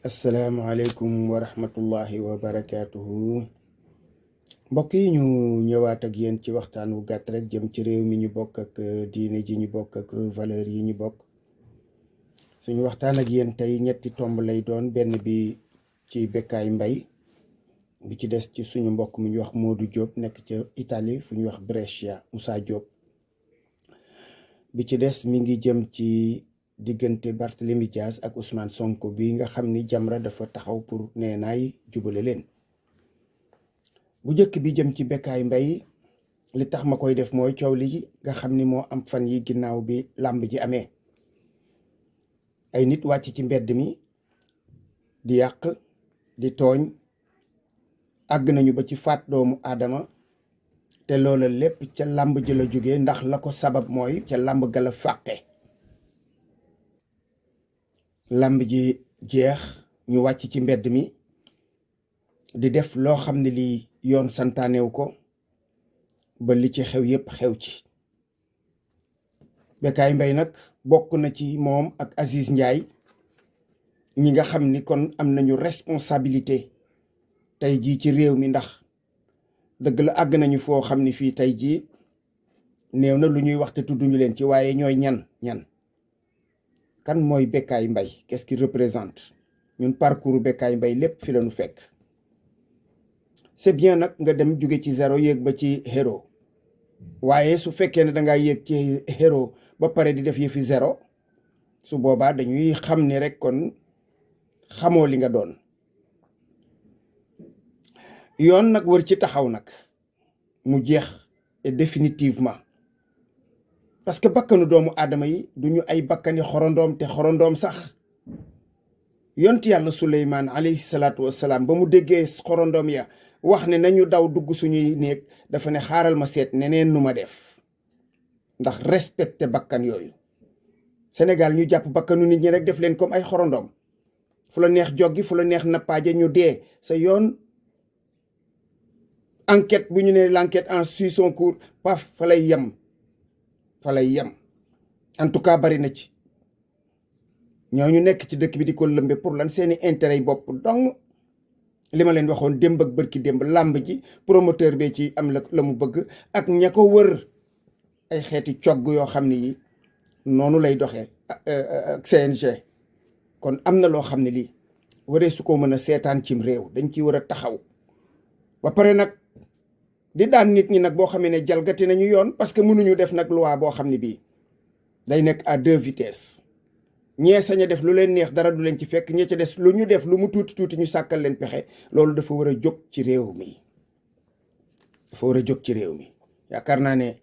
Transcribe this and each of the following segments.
asalaamaaleykum wa rahmatullahi wa barakaatuhu. mbokk yi ñu ñëwaat ak yéen ci waxtaan wu gàtt rek jëm ci réew mi ñu bokk ak diine ji ñu bokk ak valeur yi ñu bokk. suñu waxtaan ak yéen tey ñetti tomb lay doon, benn bi ci Bécaye Mbaye, bi ci des ci suñu mbokk mu ñu wax Modou Diop nekk ca Italie fu ñu wax Brescia, Moussa Diop. bi ci des mi ngi jëm ci diggante Barthélemy Diaz ak Ousmane Sonko bi nga xam ni Jamra dafa taxaw pour neenaay jubale leen. bu njëkk bi jëm ci Bécaye Mbaye, li tax ma koy def mooy coow li nga xam ni moo am fan yi ginnaaw bi làmb ji amee. ay nit wàcc ci mbedd mi di yàq di tooñ, àgg nañu ba ci faat doomu aadama, te loola lépp ca làmb ji la jóge, ndax la ko sabab mooy ca làmb ga la fàqe. làmb ji jeex ñu wàcc ci mbedd mi di def loo xam ne lii yoon santaanew ko, ba li ci xew yépp xew ci. Bécaye Mbaye nag bokk na ci moom ak Aziz Ndiaye ñi nga xam ni kon am nañu responsabilité tey jii ci réew mi, ndax dëgg la àgg nañu foo xam ni fii tey jii néew na lu ñuy wax te tudduñu leen ci, waaye ñooy ñan kan mooy Bécaye Mbaye, qu'est-ce qu'il représente. ñun parcours Bécaye Mbaye lépp fi la ñu fekk. c'est bien nag nga dem jóge ci zéro yéeg ba ci héros, waaye su fekkee ne dangaa yéeg ci héros ba pare di def yëfi zéro, su boobaa dañuy xam ni rek kon xamoo li nga doon. yoon nag war ci taxaw nag mu jeex et définitivement, parce que bakkanu doomu aadama yi duñu ay bakkani xorondoom, te xorondoom sax yonti yàlla Suleymaan alayhi salaatu wassalaam ba mu déggee xorondoom ya wax ne nañu daw dugg suñuy néeg, dafa ne xaaral ma seet neneen nu ma def, ndax respecté bakkan yooyu. Sénégal ñu jàpp bakkanu nit ñi rek def leen comme ay xorondoom, fu la neex joggi, fu la neex nappaaje, ñu dee sa yoon. enquête bu ñu ne l'enquête en suit son cours, paf fa lay yem, en tout cas bari na ci ñooñu nekk ci dëkk bi di ko lëmbe pour lan, seeni intérêt yi bopp dong. li ma leen waxoon démb ak bërki démb, làmb ji promoteur bee ci am la mu bëgg, ak ña ko wër ay xeeti cogg yoo xam ne yi noonu lay doxee ak CNG. kon am na loo xam ne lii waree su ko mën a seetaan cim réew, dañ ci war a taxaw ba pare nag di daan nit ñi nag boo xamee ne jalgati nañu yoon, parce que mënuñu def nag loi boo xam ne bii day nekk à deux vitesses. ñee sañ a def lu leen neex, dara du leen ci fekk, ñee ca des lu ñu def lu mu tuuti tuuti ñu sàkkal leen pexe. loolu dafa war a jóg ci réew mi, yaakaar naa ne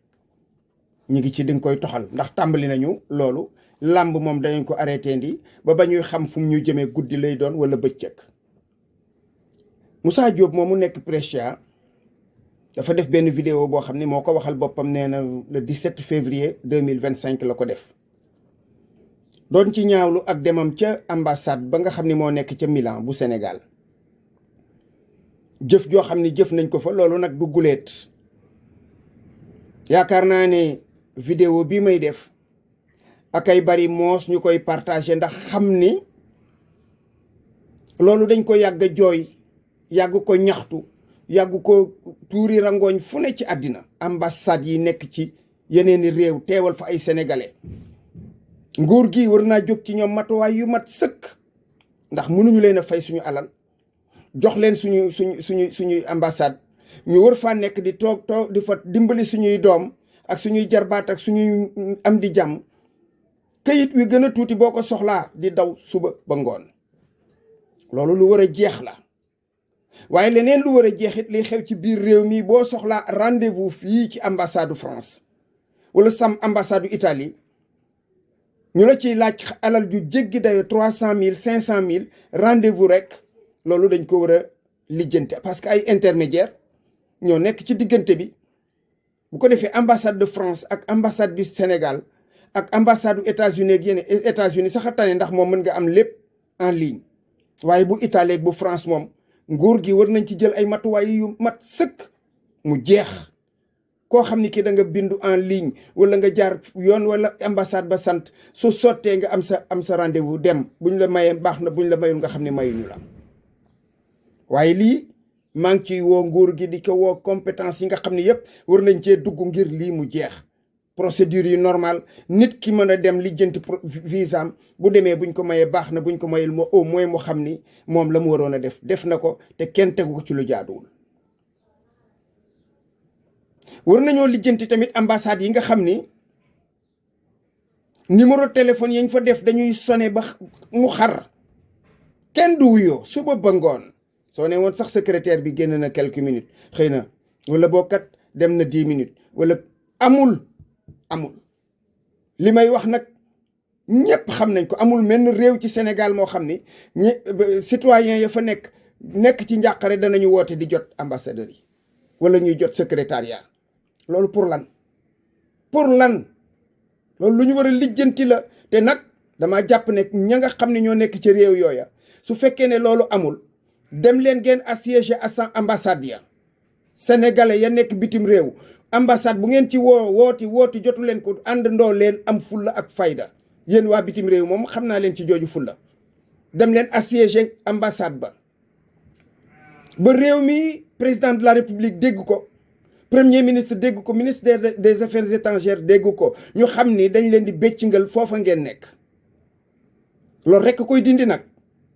ñu ngi ci dinga koy toxal, ndax tàmbali nañu loolu. làmb moom dañu ko arrêté ndi ba ñuy xam fu mu ñu jëmee, guddi lay doon wala bëccëg. Moussa Diop moom mu nekk Brescia dafa def benn vidéo boo xam ne moo ko waxal boppam, nee na le 17 février 2025 la ko def. doon ci ñaawlu ak demam ca ambassade ba nga xam ne moo nekk ca Milan bu Sénégal. jëf joo xam ne jëf nañ ko fa, loolu nag du guleet. yaakaar naa ne vidéo bi may def ak ay bari moos ñu koy partagé, ndax xam ni loolu dañ ko yàgg a jooy, yàgg ko ñaxtu, yàgg ko tuuri rangooñ fu ne ci àddina. ambassade yi nekk ci yeneeni réew teewal fa ay sénégalais, nguur gi war naa jóg ci ñoom matuwaay yu mat sëkk, ndax mënuñu leen a fay suñu alal, jox leen suñuy ambassade, ñu war faa nekk di toog di fa dimbali suñuy doom ak suñuy jarbaat ak suñuy am di jàmm. këyit wi gën a tuuti boo ko soxlaa di daw suba ba ngoon. loolu lu war a jeex la. waaye leneen lu war a jeexit li xew ci biir réew mi, boo soxlaa rendez-vous fii ci ambassade France wala sam ambassade Italie, ñu la ciy laaj alal ju jéggi dayo 300 000 500 000 rendez-vous rek. loolu dañ ko war a lijjante, parce que ay intermédiaire ñoo nekk ci diggante bi. bu ko defee ambassade de France ak ambassade du Sénégal ak ambassade du États-Unis ak yeneen États-Unis sax a tane, ndax moom mën nga am lépp en ligne. waaye bu Italie ak bu France moom nguur gi war nañ ci jël ay matuwaay yu mat sëkk mu jeex. koo xam ni ki da nga bindu en ligne wala nga jaar yoon wala ambassade ba sant su sottee nga am sa rendez-vous dem buñ la mayee baax na buñ la mayul nga xam ne mayuñu la waaye lii maa ngi ciy woo nguur gi di ko woo compétence yi nga xam ne yépp war nañ cee dugg ngir lii mu jeex procédure yi normal nit ki mën a dem lijjanti visaam bu demee buñ ko mayee baax na buñ ko mayul moo au moins mu xam ni moom la mu waroon a def na ko te kenn tegu ko ci lu jaaduwul. war nañoo lijjanti tamit ambassade yi nga xam ni numéro téléphone yañ fa def dañuy sonné ba mu xar kenn du wuyoo suba ba ngoon soo ne woon sax secrétaire bi génn na quelques minutes xëy na wala bokkat dem na 10 minutes wala amul li may wax nag ñëpp xam nañ ko. amul menn réew ci Sénégal moo xam ni citoyen ya fa nekk ci njàqare danañu woote di jot ambassadeurs yi wala ñuy jot secrétariat. loolu pour lan loolu lu ñu war a lijjanti la. te nag dama jàpp ne ña nga xam ne ñoo nekk ci réew yooya su fekkee ne loolu amul dem leen ngeen assiéger à sa ambassade ya sénégalais ya nekk bitim réew ambassade bu ngeen ci wooti jotu leen ko àndandoo leen am fulla ak fayda. yéen waa bitim réew moom xam naa leen ci jooju fulla dem leen assiéger ambassade ba réew mi président de la république dégg ko, premier ministre dégg ko, ministre des affaires étrangères dégg ko, ñu xam ni dañ leen di béccingal foofa ngeen nekk. loolu rekk koy dindi nag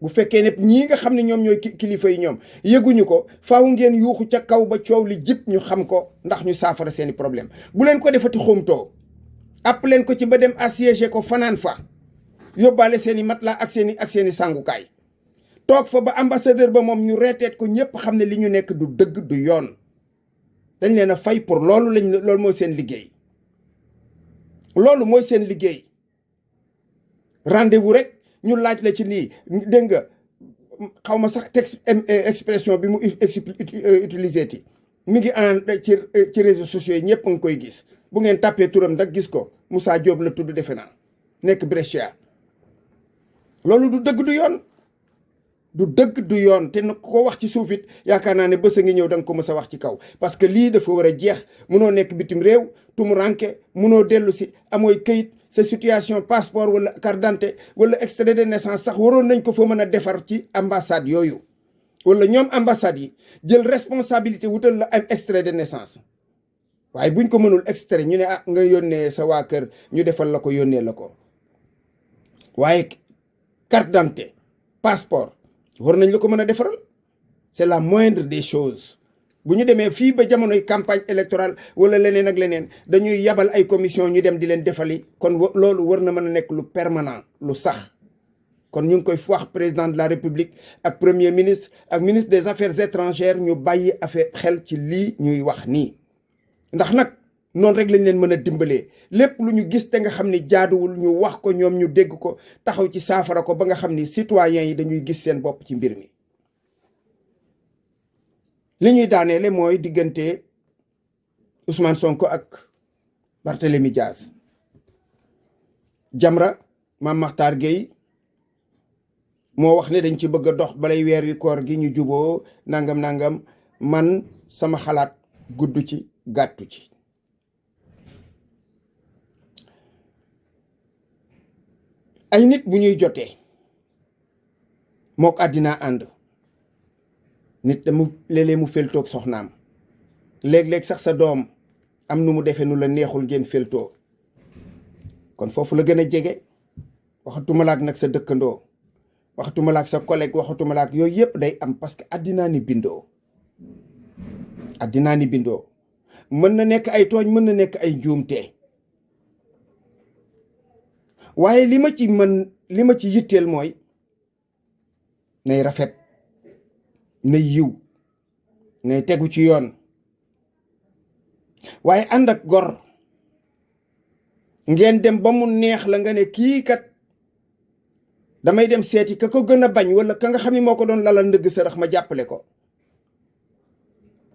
bu fekkee ne ñii nga xam ne ñoom ñooy kilifa yi ñoom yëguñu ko, faaw ngeen yuuxu ca kaw ba coow li jip ñu xam ko ndax ñu saafara seeni problème. bu leen ko defati xumtoo àpp leen ko ci ba dem assiégé ko fanaan fa yóbbaale seeni matelas ak seeni sàngukaay toog fa ba ambassadeur ba moom ñu reeteet ko ñëpp xam ne li ñu nekk du dëgg du yoon. dañ leen a fay pour loolu mooy seen liggéey. loolu mooy seen liggéey. rendez-vous rek ñu laaj la ci nii dégg nga xaw ma sax texte expression bi mu utilisé ti mi ngi ci réseaux sociaux yi ñëpp a ngi koy gis. bu ngeen tàppee turam nag gis ko Moussa Diop la tudd defe naa nekk Brescia. loolu du dëgg du yoon. du dëgg du yoon te nag ko wax ci suuf it yaakaar naa ne bés a ngi ñëw da nga ko mës a wax ci kaw. parce que lii dafa war a jeex munoo nekk bitim réew tumuranke munoo dellu si amooy këyit sa situation passeport wala carte d'identité wala extrait de naissance sax waroon nañ ko fa mën a defar ci ambassade yooyu. wala ñoom ambassade yi jël responsabilité wutal la am extrait de naissance. waaye buñ ko mënul extrait ñu ne nga yónnee sa waa kër ñu defal la ko yónnee la ko. waaye carte d'identité passeport war nañ la ko mën a defaral. c'est la moindre des choses. bu ñu demee fii ba jamonoy campagne électorale wala leneen ak leneen dañuy yabal ay commission ñu dem di leen defali. kon loolu war na mën a nekk lu permanent lu sax. kon ñu ngi koy wax président de la république ak premier ministre ak ministre des affaires étrangères ñu bàyyi affaire xel ci lii ñuy wax nii. ndax nag noonu rek lañ leen mën a dimbalee lépp lu ñu gis te nga xam ni jaaduwul ñu wax ko ñoom ñu dégg ko taxaw ci saafara ko ba nga xam ni citoyens yi dañuy gis seen bopp ci mbir mi. li ñuy daaneele mooy diggante Ousmane Sonko ak Barthélémy Dias. Jamra Mame Makhtar Gueye moo wax ne dañ ci bëgg a dox balay weer wi koor gi ñu juboo nangam man sama xalaat gudd ci gàttu ci. ay nit bu ñuy jotee mook àddina ànd nit dama léeg-léeg mu feltoog soxnaam léeg-léeg sax sa doom am nu mu defee nu la neexul ngeen feltoo kon foofu la gën a jege. waxatumalaak nag sa dëkkandoo waxatumalaak sa collègue waxatumalaak yooyu yëpp day am parce que àddinaa ni bindoo. àddinaa ni bindoo mën na nekk ay tooñ mën na nekk ay njuumte. waaye li ma ci yitteel mooy nay rafet nay yiw nay tegu ci yoon. waaye ànd ak gor ngeen dem ba mu neex la nga ne kii kat damay dem seeti ka ko gën a bañ wala ka nga xam ni moo ko doon lalal ndëgg sërëx ma jàppale ko.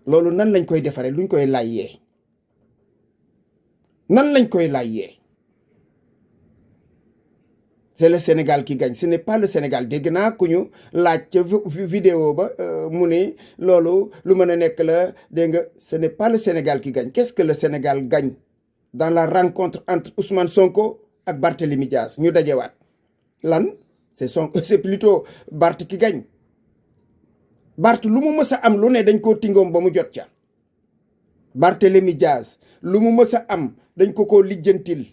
loolu nan lañ koy defaree luñ koy layyee nan lañ koy layyee. c'est le Sénégal qui gagne ce n'est pas le Sénégal dégg naa ku ñu laaj ca vidéo ba mu ni loolu lu mën a nekk la dégg nga ce n'est pas le Sénégal qui gagne qu'est-ce que le Sénégal gagne dans la rencontre entre Ousmane Sonko ak Barthélémy Dias ñu dajewaat lan c'est plutôt Bart qui gagne Bart lu mu mës a am lu ne dañ koo tingoom ba mu jot ca Barthélémy Dias lu mu mës a am dañ ko lijjantil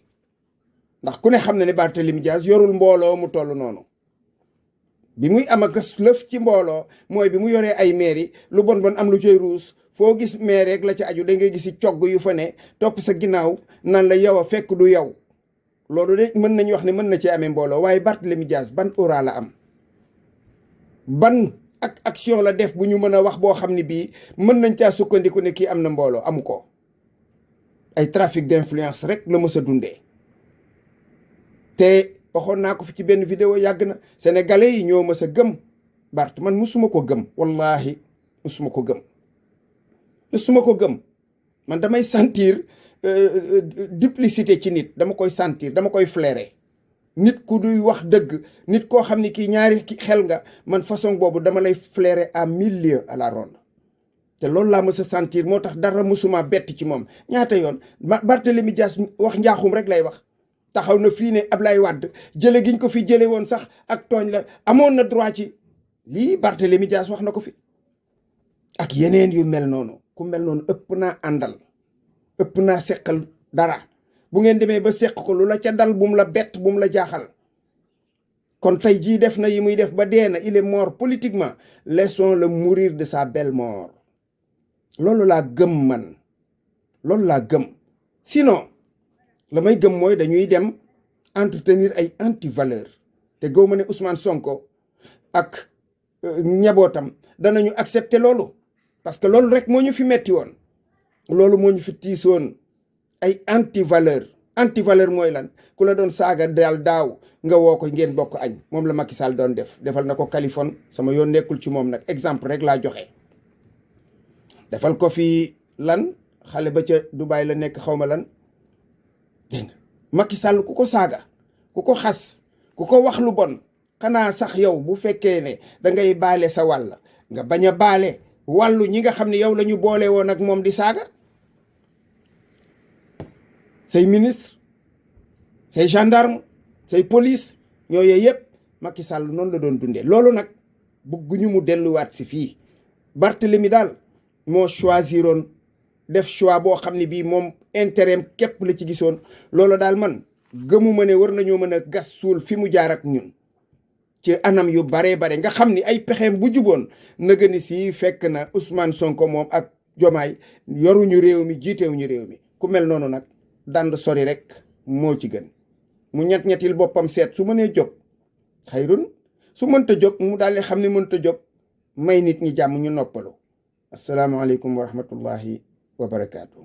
ndax ku ne xam na ne Barthélémy Dias yorul mbooloo mu toll noonu bi muy am ak lëf ci mbooloo mooy bi mu yoree ay mairie lu bon am lu cay ruus foo gis maire rek la ci aju da ngay gisi cogg yu fa ne topp sa ginnaaw nan la yow a fekk du yow loolu de mën nañu wax ne mën na ci amee mbooloo waaye Barthélémy Dias ban aura la am ban ak action la def bu ñu mën a wax boo xam ne bii mën nañ caa sukkandiku ne kii am na mbooloo amu ko ay trafic d'influence rek la mës a dundee te waxoon naa ko fi ci benn vidéo yàgg na sénégalais yi ñoo mës a gëm Bart man musuma ko gëm wallahi musuma ko gëm man damay sentir duplicité ci nit dama koy sentir dama koy flairer nit ku duy wax dëgg nit koo xam ne kii ñaari xel nga man façon boobu dama lay flairer à 1000 lieues à la ronde te loolu laa mës a sentir moo tax dara musuma bett ci moom ñaata yoon Barthélémy Dias wax njaaxum rek lay wax taxaw na fii ne Ablaye Wade jële giñ ko fi jële woon sax ak tooñ la amoon na droit ci lii Barthélémy Dias wax na ko fi ak yeneen yu mel noonu ku mel noonu ëpp naa àndal ëpp naa seqal dara bu ngeen demee ba seq ko lu la ca dal bum la bett bum la jaaxal kon tey jii def na yi muy def ba dee na il est mort politiquement laissons-le mourir de sa belle mort loolu laa gëm man loolu laa gëm sinon la may gëm mooy dañuy dem entretenir ay anti-valeur te gëw ma ne Ousmane Sonko ak ñabootam danañu accepter loolu parce que loolu rek moo ñu fi metti woon loolu moo ñu fi tiisoon ay anti-valeur mooy lan ku la doon saaga daal daaw nga woo ko ngeen bokk añ moom la Macky Sall doon defal na ko Kaliphone sama yoon nekkul ci moom nag exemple rek laa joxe defal ko fi lan xale ba ca Dubaï la nekk xawma lan dégg nga Macky Sall ku ko saaga ku ko xas ku ko wax lu bon xanaa sax yow bu fekkee ne dangay baale sa wàll nga bañ a baale wàllu ñi nga xam ne yow la ñu boole woon ak moom di saaga say ministre say gendarme say police ñooyu yëpp Macky Sall noonu la doon dundee loolu nag bëgguñu mu delluwaat si fii Barthélémy daal moo choisiroon def choix boo xam ne bii moom intérêt képp la ci gisoon loolu daal man gëmuma ne war nañoo mën a gas suul fi mu jaar ak ñun ci anam yu bare nga xam ni ay pexeem bu juboon nëga ni si fekk na Ousmane Sonko moom ak Jomaay yoruñu réew mi jiitewuñu réew mi ku mel noonu nag dand sori rek moo ci gën mu ñett-ñettil boppam seet su mënee jóg xayrun su mënta jóg mu daal di xam ne mënta jóg may nit ñi jàmm ñu noppalu asalaamaaleykum wa rahmatullahi wa barakaatu.